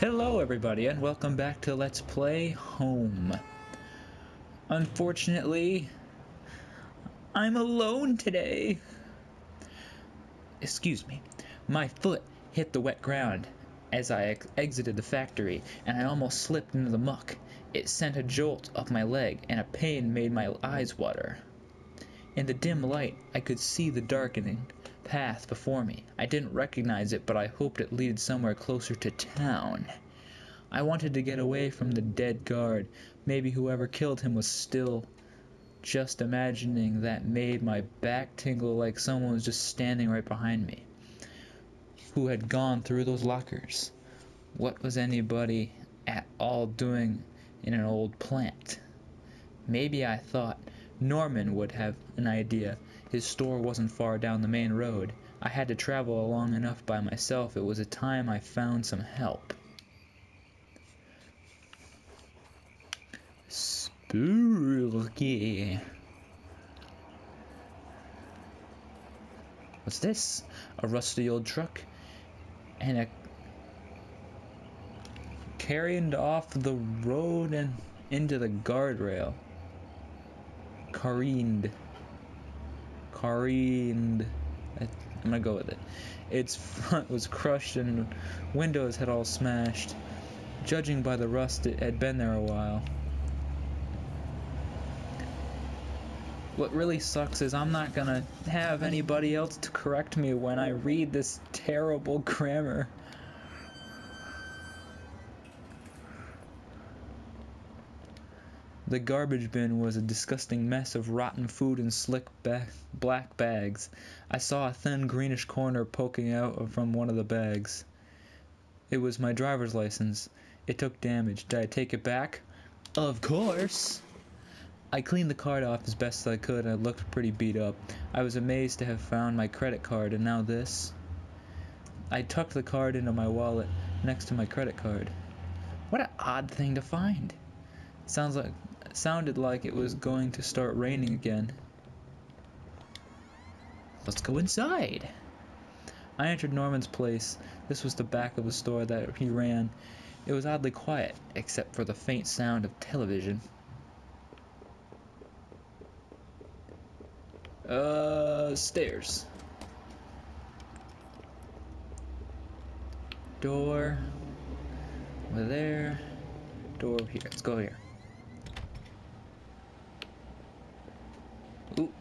Hello everybody and welcome back to Let's Play Home. Unfortunately, I'm alone today. Excuse me. My foot hit the wet ground as I exited the factory and I almost slipped into the muck. It sent a jolt up my leg and a pain made my eyes water. In the dim light, I could see the darkening path before me. I didn't recognize it, but I hoped it led somewhere closer to town. I wanted to get away from the dead guard. Maybe whoever killed him was still. Just imagining that made my back tingle like someone was just standing right behind me. Who had gone through those lockers? What was anybody at all doing in an old plant? Maybe I thought Norman would have an idea. His store wasn't far down the main road. I had to travel long enough by myself. It was a time I found some help. Spooky. What's this? A rusty old truck and a carried off the road and into the guardrail. Careened. I'm gonna go with it. Its front was crushed and windows had all smashed. Judging by the rust, it had been there a while. What really sucks is I'm not gonna have anybody else to correct me when I read this terrible grammar. The garbage bin was a disgusting mess of rotten food and slick black bags. I saw a thin greenish corner poking out from one of the bags. It was my driver's license. It took damage. Did I take it back? Of course! I cleaned the card off as best as I could and it looked pretty beat up. I was amazed to have found my credit card and now this. I tucked the card into my wallet next to my credit card. What an odd thing to find. Sounded like it was going to start raining again. Let's go inside. I entered Norman's place. This was the back of the store that he ran. It was oddly quiet, except for the faint sound of television. Stairs. Door. Over there. Door over here. Let's go here. Ooh.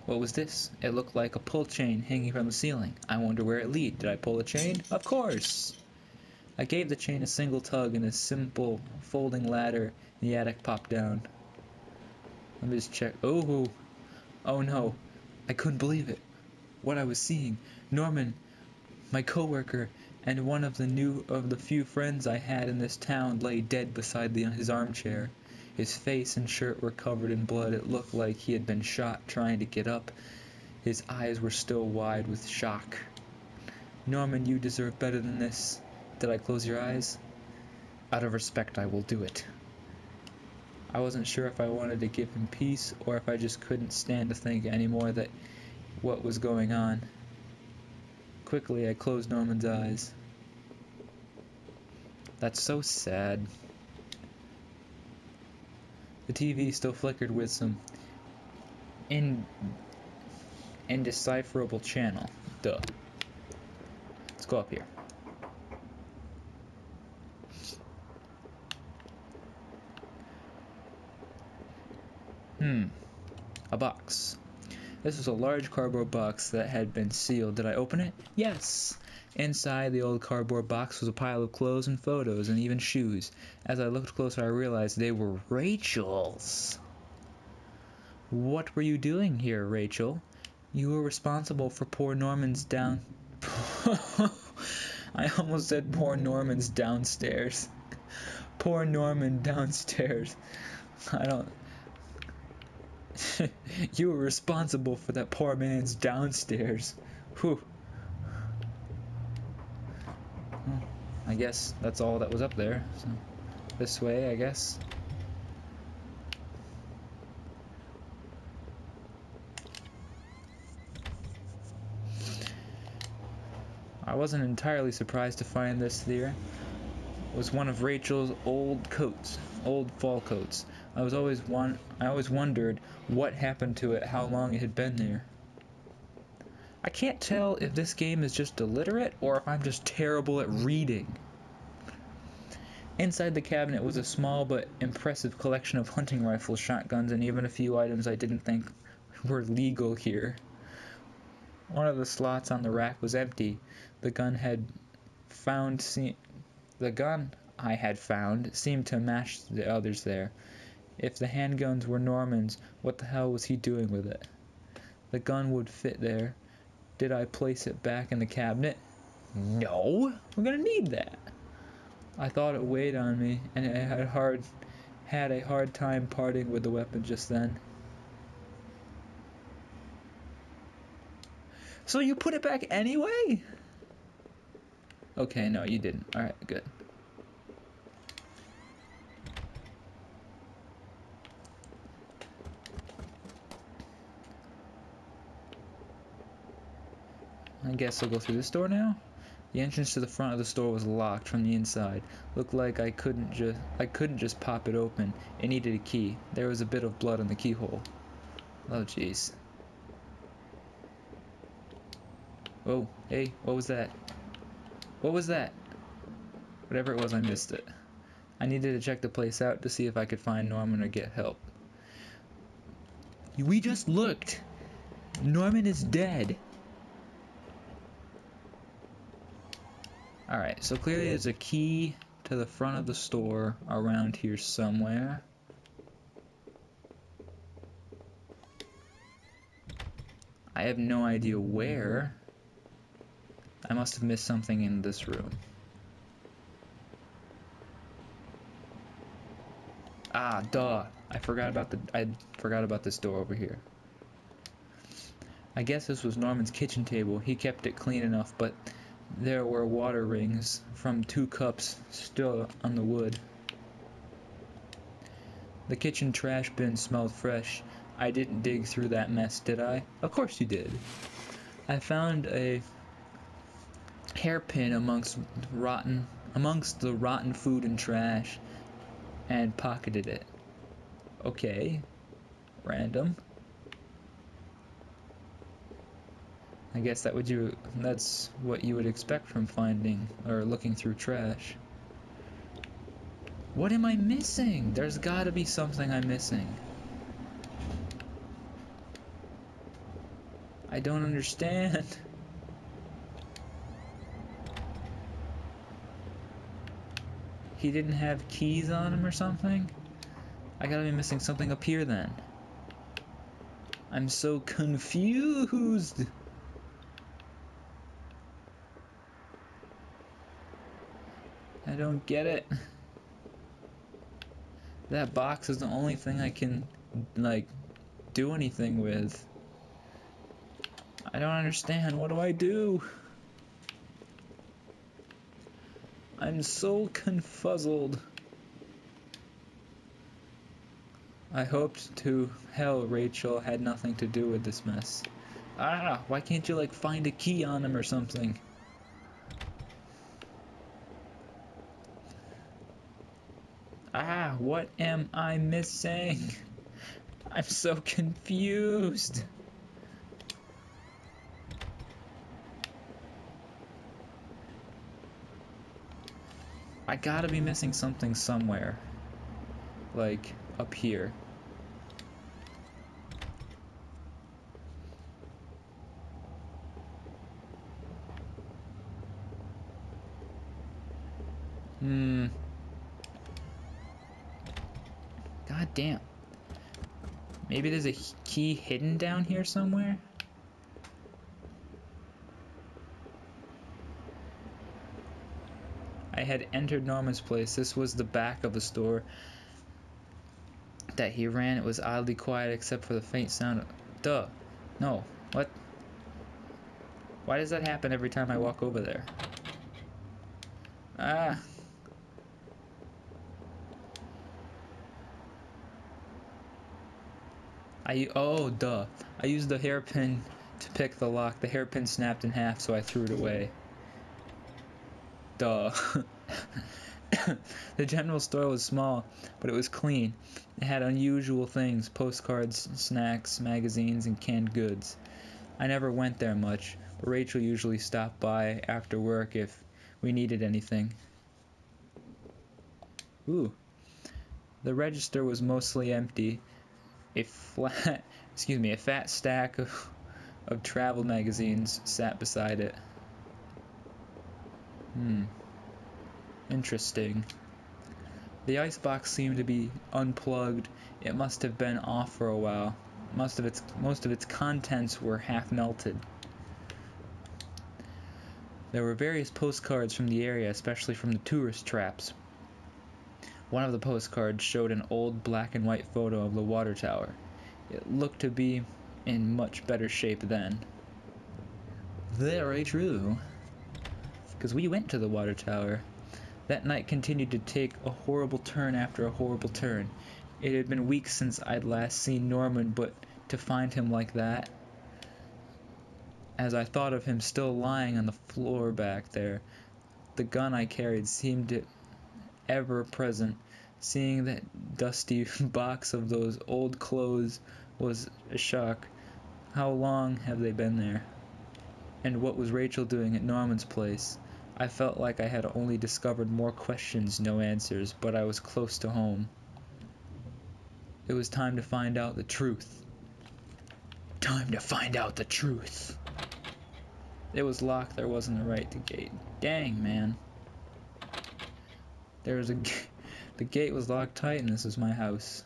What was this? It looked like a pull chain hanging from the ceiling. I wonder where it lead. Did I pull the chain? Of course! I gave the chain a single tug and a simple folding ladder in the attic popped down. Let me just check. Oh no. I couldn't believe it. What I was seeing. Norman, my coworker, and one of the few friends I had in this town lay dead beside his armchair. His face and shirt were covered in blood. It looked like he had been shot trying to get up. His eyes were still wide with shock. Norman, you deserve better than this. Did I close your eyes? Out of respect, I will do it. I wasn't sure if I wanted to give him peace or if I just couldn't stand to think anymore that what was going on. Quickly, I closed Norman's eyes. That's so sad. The TV still flickered with some indecipherable channel. Duh. Let's go up here. A box. This was a large cardboard box that had been sealed. Did I open it? Yes! Inside the old cardboard box was a pile of clothes and photos and even shoes. As I looked closer, I realized they were Rachel's. What were you doing here, Rachel? You were responsible for poor Norman's I almost said poor Norman's downstairs. Poor Norman downstairs. You were responsible for that poor man's downstairs. Whew. Well, I guess that's all that was up there. So, this way, I guess. I wasn't entirely surprised to find this here. was one of Rachel's old coats, old fall coats. I always wondered what happened to it, how long it had been there. I can't tell if this game is just illiterate or if I'm just terrible at reading. Inside the cabinet was a small but impressive collection of hunting rifles, shotguns, and even a few items I didn't think were legal here. One of the slots on the rack was empty. The gun I had found seemed to match the others there. If the handguns were Norman's, what the hell was he doing with it? The gun would fit there. Did I place it back in the cabinet? No, we're gonna need that. I thought it weighed on me, and I had a hard time parting with the weapon just then. So you put it back anyway? Okay, no, you didn't. Alright, good. I guess I'll go through this door now. The entrance to the front of the store was locked from the inside. Looked like I couldn't just pop it open. It needed a key. There was a bit of blood on the keyhole. Oh jeez. Oh, hey, what was that? What was that? Whatever it was, I missed it. I needed to check the place out to see if I could find Norman or get help. We just looked. Norman is dead. Alright, so clearly there's a key to the front of the store around here somewhere. I have no idea where. I must have missed something in this room. Ah, duh. I forgot about this door over here. I guess this was Norman's kitchen table. He kept it clean enough, but there were water rings from 2 cups still on the wood. The kitchen trash bin smelled fresh. I didn't dig through that mess, did I? Of course you did. I found a hairpin amongst the rotten food and trash and pocketed it. Okay. Random. I guess that's what you would expect from finding or looking through trash. What am I missing? There's gotta be something I'm missing. I don't understand. He didn't have keys on him or something? I gotta be missing something up here then. I'm so confused. I don't get it. That box is the only thing I can, like, do anything with. I don't understand. What do I do? I'm so confuzzled. I hoped to hell Rachel had nothing to do with this mess. Ah, why can't you, like, find a key on him or something? Ah, what am I missing? I'm so confused. I gotta be missing something somewhere. Like, up here. God damn. Maybe there's a key hidden down here somewhere? I had entered Norman's place. This was the back of the store that he ran. It was oddly quiet except for the faint sound of... Duh. No. What? Why does that happen every time I walk over there? Ah. Oh, duh. I used the hairpin to pick the lock. The hairpin snapped in half, so I threw it away. Duh. The general store was small, but it was clean. It had unusual things: postcards, snacks, magazines, and canned goods. I never went there much, but Rachel usually stopped by after work if we needed anything. Ooh. The register was mostly empty. A fat stack of travel magazines sat beside it. Interesting. The icebox seemed to be unplugged. It must have been off for a while. Most of its contents were half melted. There were various postcards from the area, especially from the tourist traps. One of the postcards showed an old black and white photo of the water tower. It looked to be in much better shape then. Very true. Because we went to the water tower. That night continued to take a horrible turn after a horrible turn. It had been weeks since I'd last seen Norman, but to find him like that, as I thought of him still lying on the floor back there, the gun I carried seemed ever present. Seeing that dusty box of those old clothes was a shock. How long have they been there? And what was Rachel doing at Norman's place? I felt like I had only discovered more questions, no answers, but I was close to home. It was time to find out the truth. Time to find out the truth. It was locked. There wasn't a right to gate. Dang, man. There was the gate was locked tight, and this is my house.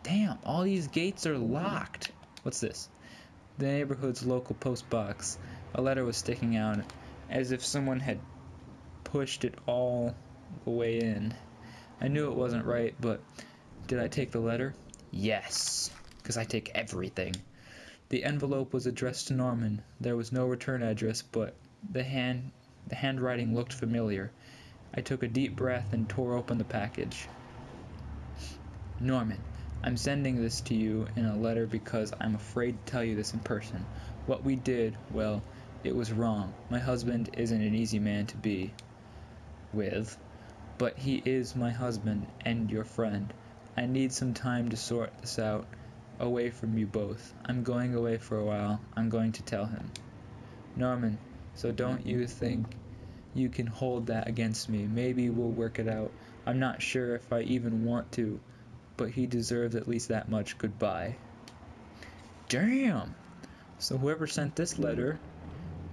Damn, all these gates are locked. What's this? The neighborhood's local post box. A letter was sticking out, as if someone had pushed it all the way in. I knew it wasn't right, but did I take the letter? Yes, because I take everything. The envelope was addressed to Norman. There was no return address, but the handwriting looked familiar. I took a deep breath and tore open the package. Norman, I'm sending this to you in a letter because I'm afraid to tell you this in person. What we did, well, it was wrong. My husband isn't an easy man to be with, but he is my husband and your friend. I need some time to sort this out, away from you both. I'm going away for a while. I'm going to tell him. Norman, so don't you think you can hold that against me? Maybe we'll work it out. I'm not sure if I even want to, but he deserves at least that much. Goodbye. Damn! So whoever sent this letter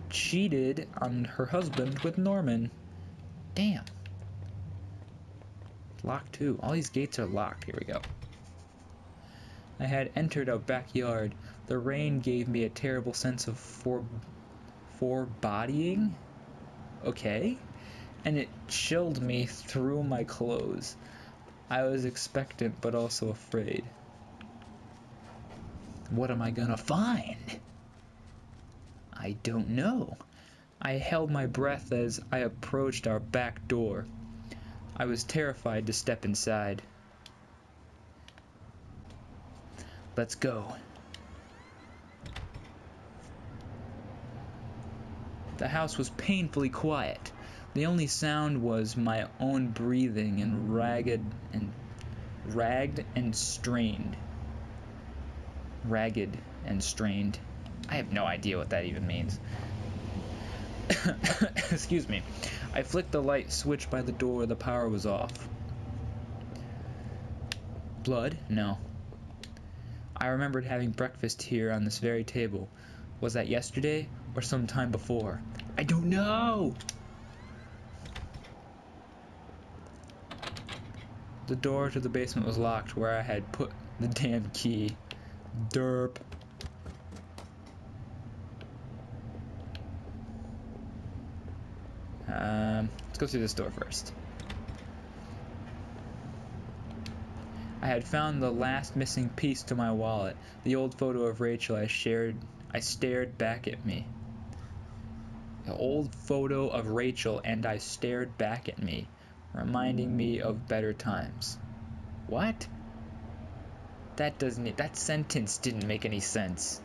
cheated on her husband with Norman. Damn. Locked too. All these gates are locked. Here we go. I had entered a backyard. The rain gave me a terrible sense of foreboding. Okay. And it chilled me through my clothes. I was expectant but also afraid. What am I gonna find? I don't know. I held my breath as I approached our back door. I was terrified to step inside. Let's go. The house was painfully quiet. The only sound was my own breathing and ragged and strained. Ragged and strained. I have no idea what that even means. Excuse me. I flicked the light switch by the door. The power was off. Blood? No. I remembered having breakfast here on this very table. Was that yesterday or some time before? I don't know! The door to the basement was locked where I had put the damn key. Derp. Let's go through this door first. I had found the last missing piece to my wallet, the old photo of Rachel I stared back at me. The old photo of Rachel, and I stared back at me, reminding me of better times. What? That sentence didn't make any sense.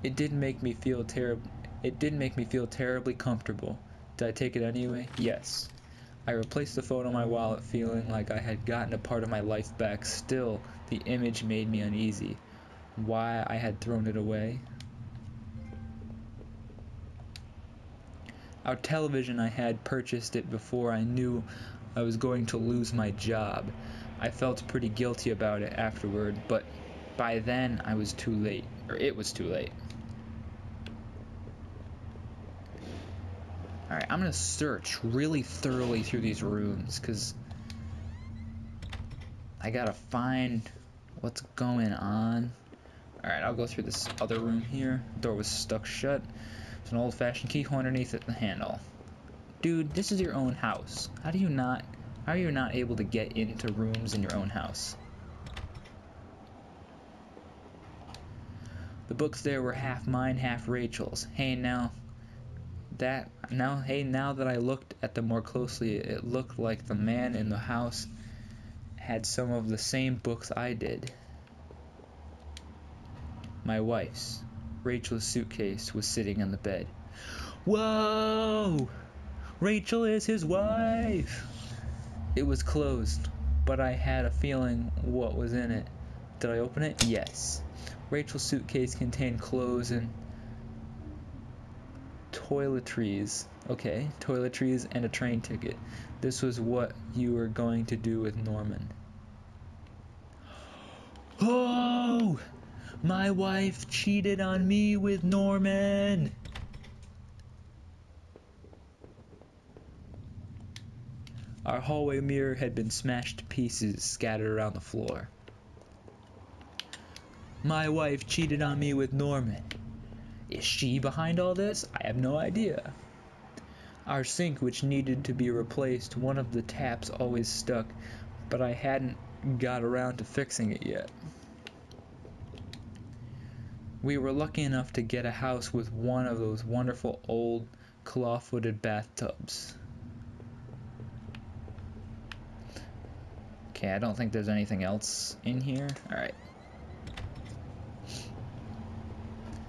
It didn't make me feel terribly comfortable. Did I take it anyway? Yes. I replaced the phone on my wallet, feeling like I had gotten a part of my life back. Still, the image made me uneasy. Why I had thrown it away? Our television, I had purchased it before I knew I was going to lose my job. I felt pretty guilty about it afterward, but by then I was too late, or it was too late. Alright, I'm gonna search really thoroughly through these rooms, because I gotta find what's going on. Alright, I'll go through this other room here. The door was stuck shut. There's an old-fashioned keyhole underneath the handle. Dude, this is your own house. How are you not able to get into rooms in your own house? The books there were half mine, half Rachel's. Now that I looked at them more closely, it looked like the man in the house had some of the same books I did. My wife's, Rachel's suitcase was sitting in the bed. Whoa! Rachel is his wife! It was closed, but I had a feeling what was in it. Did I open it? Yes. Rachel's suitcase contained clothes and toiletries. Okay, toiletries and a train ticket. This was what you were going to do with Norman. Oh! My wife cheated on me with Norman! Our hallway mirror had been smashed to pieces, scattered around the floor. My wife cheated on me with Norman. Is she behind all this? I have no idea. Our sink, which needed to be replaced, one of the taps always stuck, but I hadn't got around to fixing it yet. We were lucky enough to get a house with one of those wonderful old claw-footed bathtubs. Okay, I don't think there's anything else in here. Alright.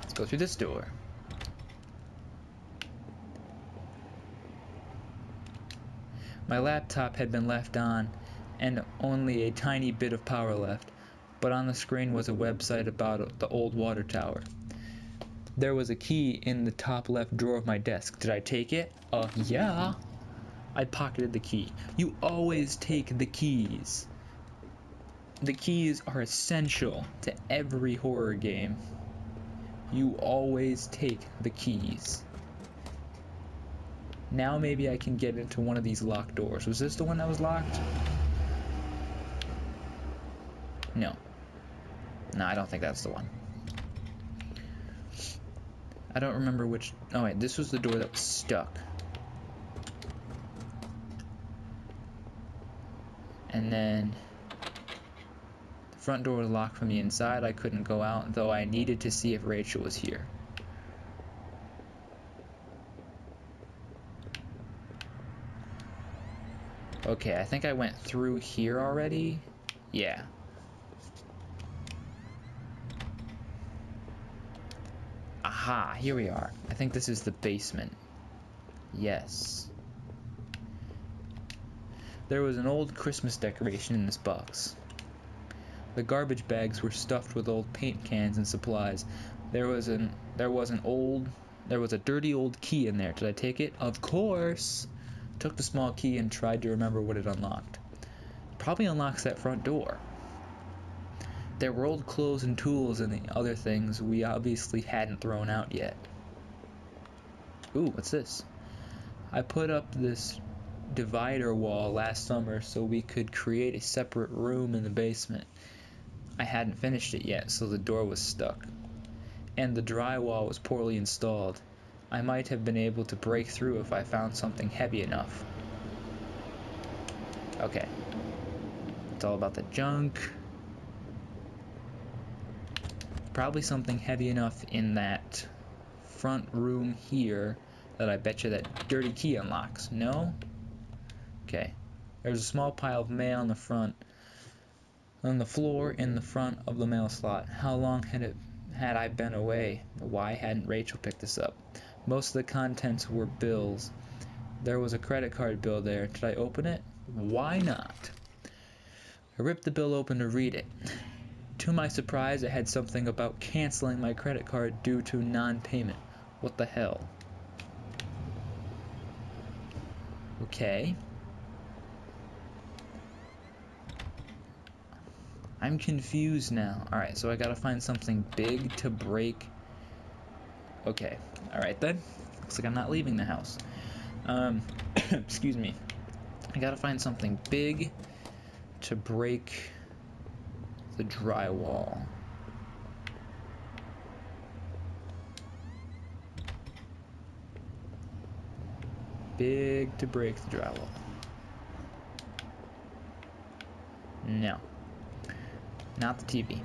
Let's go through this door. My laptop had been left on, and only a tiny bit of power left, but on the screen was a website about the old water tower. There was a key in the top left drawer of my desk. Did I take it? Yeah. I pocketed the key. You always take the keys. The keys are essential to every horror game. You always take the keys. Now maybe I can get into one of these locked doors. Was this the one that was locked? No. No, I don't think that's the one. I don't remember which... Oh wait, this was the door that was stuck. And then... the front door was locked from the inside. I couldn't go out, though I needed to see if Rachel was here. Okay, I think I went through here already. Yeah. Aha, here we are. I think this is the basement. Yes. There was an old Christmas decoration in this box. The garbage bags were stuffed with old paint cans and supplies. There was a dirty old key in there. Did I take it? Of course. Took the small key and tried to remember what it unlocked. Probably unlocks that front door. There were old clothes and tools and the other things we obviously hadn't thrown out yet. Ooh, what's this? I put up this divider wall last summer so we could create a separate room in the basement. I hadn't finished it yet, so the door was stuck. And the drywall was poorly installed. I might have been able to break through if I found something heavy enough. Okay. It's all about the junk. Probably something heavy enough in that front room here that I bet you that dirty key unlocks. No? Okay. There's a small pile of mail in the front On the floor in the front of the mail slot. How long had I been away? Why hadn't Rachel picked this up? Most of the contents were bills. There was a credit card bill there. Did I open it? Why not? I ripped the bill open to read it. To my surprise, it had something about canceling my credit card due to non-payment. What the hell? Okay. I'm confused now. Alright, so I gotta find something big to break. Okay. Alright then. Looks like I'm not leaving the house. Excuse me. I gotta find something big to break the drywall. Big to break the drywall. No. Not the TV.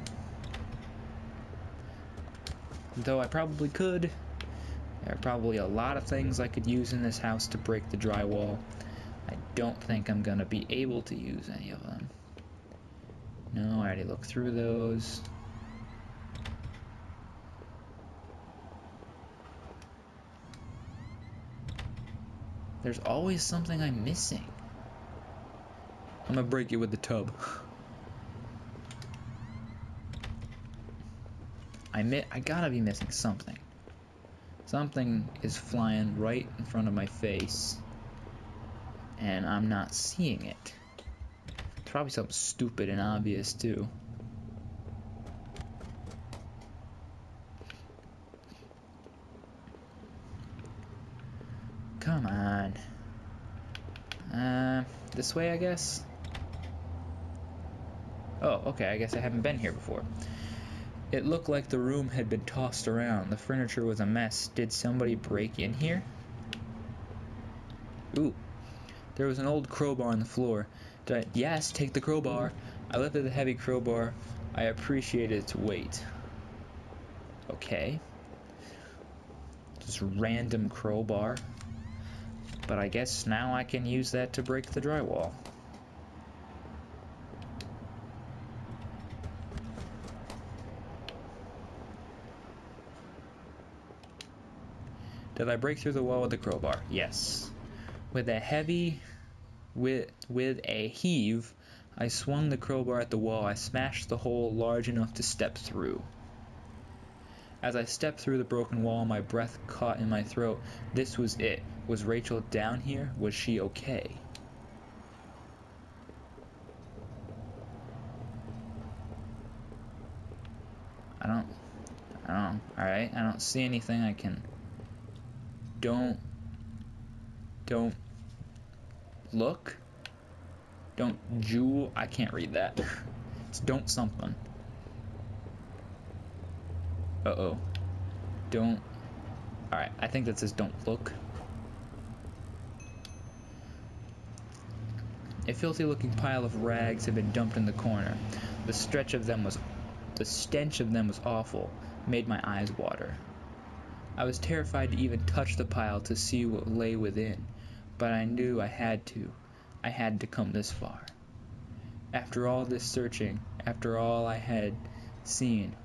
Though I probably could. There are probably a lot of things I could use in this house to break the drywall. I don't think I'm gonna be able to use any of them. No, I already looked through those. There's always something I'm missing. I'm gonna break it with the tub. I gotta be missing something. Something is flying right in front of my face, and I'm not seeing it. It's probably something stupid and obvious too. Come on. This way, I guess? Oh, okay, I guess I haven't been here before. It looked like the room had been tossed around. The furniture was a mess. Did somebody break in here? Ooh. There was an old crowbar on the floor. Yes, take the crowbar. I lifted the heavy crowbar. I appreciated its weight. Okay. Just random crowbar. But I guess now I can use that to break the drywall. Did I break through the wall with the crowbar? Yes. With a heave, I swung the crowbar at the wall. I smashed the hole large enough to step through. As I stepped through the broken wall, my breath caught in my throat. This was it. Was Rachel down here? Was she okay? Alright, I don't see anything I can... Don't look. Don't jewel. I can't read that. It's don't something. Uh-oh. Don't. Alright, I think that says don't look. A filthy looking pile of rags had been dumped in the corner. The stench of them was awful, made my eyes water. I was terrified to even touch the pile to see what lay within, but I knew I had to. I had to come this far. After all this searching, after all I had seen,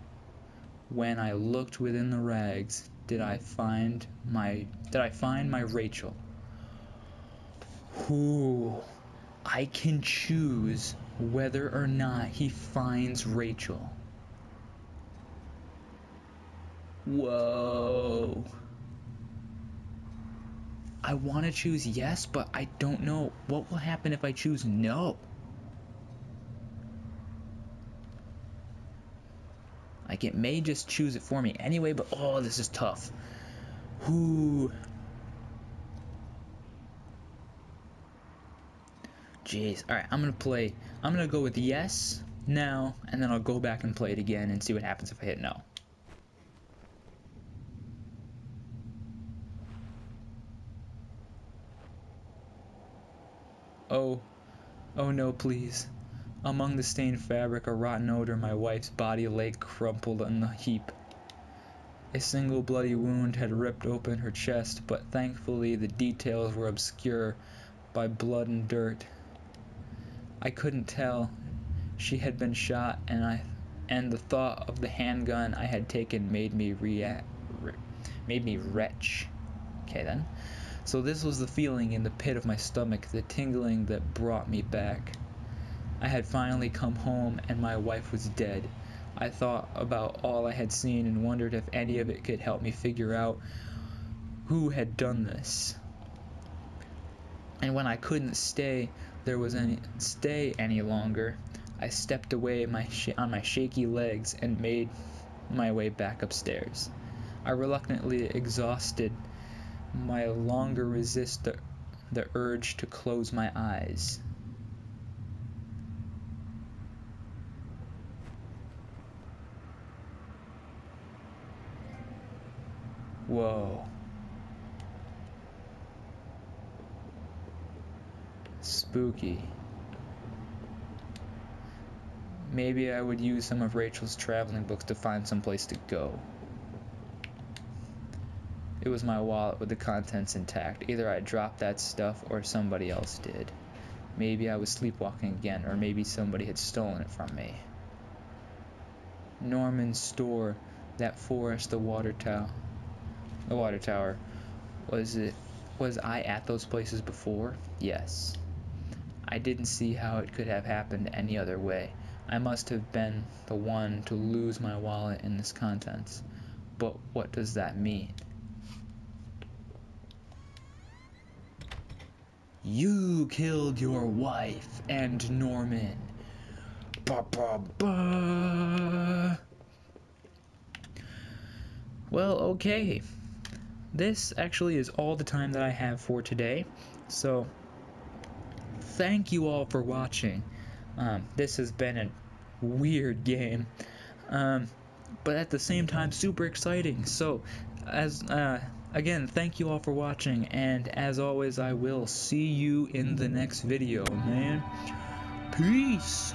when I looked within the rags, did I find my Rachel? Ooh, I can choose whether or not he finds Rachel. Whoa. I want to choose yes, but I don't know what will happen if I choose no. Like, it may just choose it for me anyway, but oh, this is tough. Ooh. Jeez. Alright, I'm gonna go with yes now, and then I'll go back and play it again and see what happens if I hit no. Oh no, please. Among the stained fabric, a rotten odor, my wife's body lay crumpled in a heap. A single bloody wound had ripped open her chest, but thankfully the details were obscured by blood and dirt. I couldn't tell. She had been shot, and the thought of the handgun I had taken made me retch. Okay then. So this was the feeling in the pit of my stomach, the tingling that brought me back. I had finally come home and my wife was dead. I thought about all I had seen and wondered if any of it could help me figure out who had done this. And when I couldn't stay any longer, I stepped away on my shaky legs and made my way back upstairs. I reluctantly exhausted my longer resist the urge to close my eyes. Whoa. Spooky. Maybe I would use some of Rachel's traveling books to find some place to go. It was my wallet with the contents intact. Either I dropped that stuff or somebody else did. Maybe I was sleepwalking again, or maybe somebody had stolen it from me. Norman's store, that forest, the water tower. Was I at those places before? Yes. I didn't see how it could have happened any other way. I must have been the one to lose my wallet and its contents. But what does that mean? You killed your wife and Norman. Ba ba ba. Well, okay. This actually is all the time that I have for today. So, thank you all for watching. This has been a weird game, but at the same time super exciting. So, again, thank you all for watching, and as always, I will see you in the next video, man. Peace!